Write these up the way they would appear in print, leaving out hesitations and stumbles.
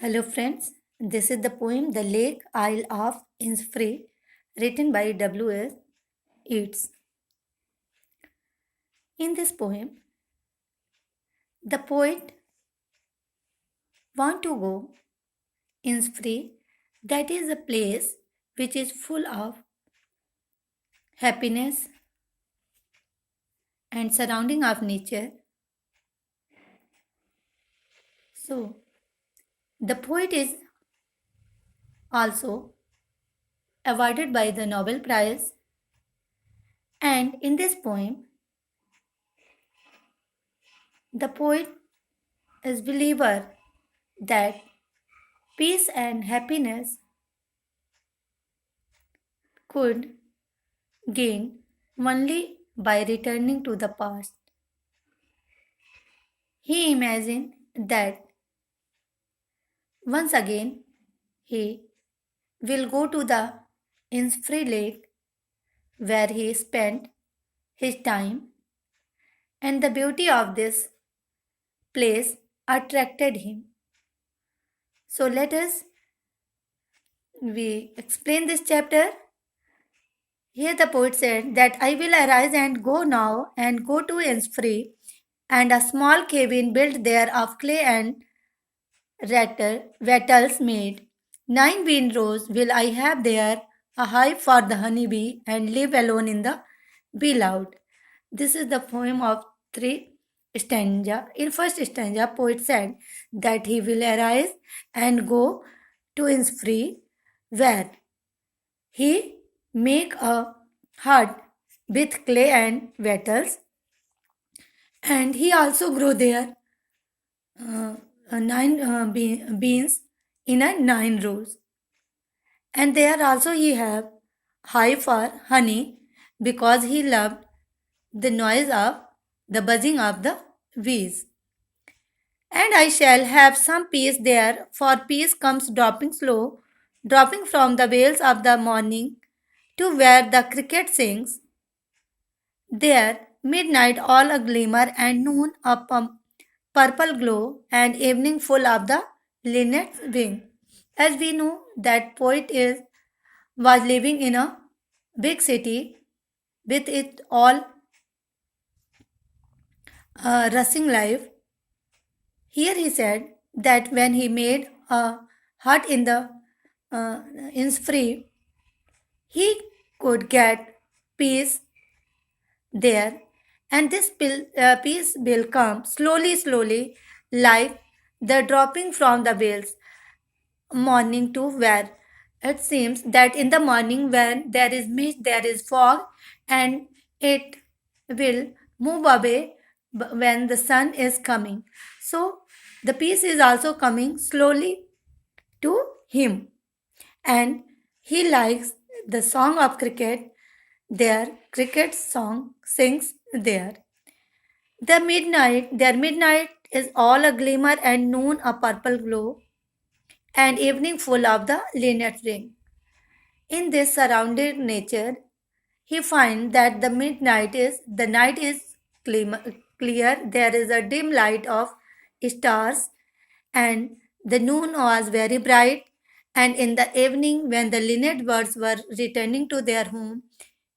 Hello, friends. This is the poem The Lake Isle of Innisfree, written by W.S. Yeats. In this poem, the poet want to go Innisfree, that is a place which is full of happiness and surrounding of nature. So, the poet is also awarded by the Nobel Prize, and in this poem, the poet is believer that peace and happiness could gain only by returning to the past. He imagined that once again he will go to the Innisfree Lake where he spent his time, and the beauty of this place attracted him. So let us we explain this chapter. Here the poet said that I will arise and go now and go to Innisfree, and a small cabin built there of clay and rattles made. 9 bean rows will I have there, a hive for the honeybee, and live alone in the bee loud. This is the poem of three stanza. In first stanza, poet said that he will arise and go to Innisfree, where he make a hut with clay and wattles, and he also grow there uh, beans in a 9 rows, and there also he have hive for honey because he loved the noise of the buzzing of the bees. And I shall have some peace there, for peace comes dropping slow, dropping from the vales of the morning to where the cricket sings. There, midnight all a glimmer, and noon a purple glow, and evening full of the linnet's wing. As we know that poet is was living in a big city with it all rushing life. Here he said that when he made a hut in the Innisfree, he could get peace there, and this peace will come slowly, slowly, like the dropping from the wheels morning to where it seems that in the morning when there is mist, there is fog, and it will move away when the sun is coming. So the peace is also coming slowly to him, and he likes the song of cricket. Their cricket song sings there. Their midnight is all a glimmer, and noon a purple glow, and evening full of the linnet ring. In this surrounded nature, he finds that the night is clear. There is a dim light of stars, and the noon was very bright. And in the evening, when the linnet birds were returning to their home,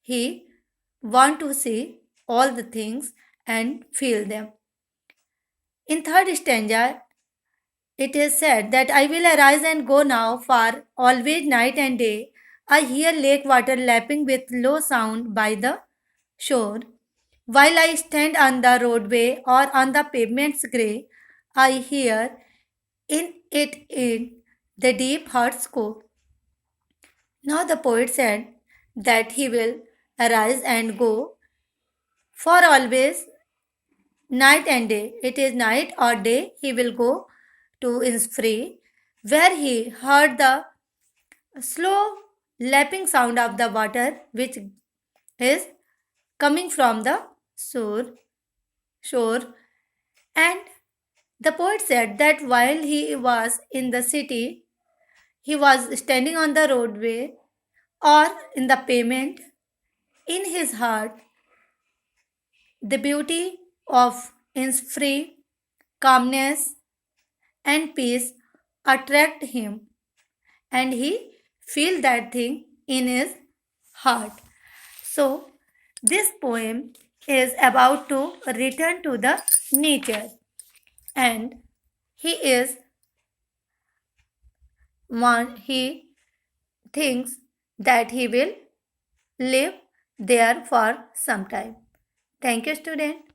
he want to see all the things and feel them. In third stanza, it is said that I will arise and go now, for always night and day I hear lake water lapping with low sound by the shore. While I stand on the roadway or on the pavement's grey, I hear in the deep heart's core. Now the poet said that he will arise and go for always night and day. It is night or day he will go to Innisfree, where he heard the slow lapping sound of the water which is coming from the shore. And the poet said that while he was in the city, he was standing on the roadway or in the pavement. In his heart, the beauty of Innisfree, calmness, and peace attract him and he feel that thing in his heart. So this poem is about to return to the nature, and he is one he thinks that he will live there for some time. Thank you, student.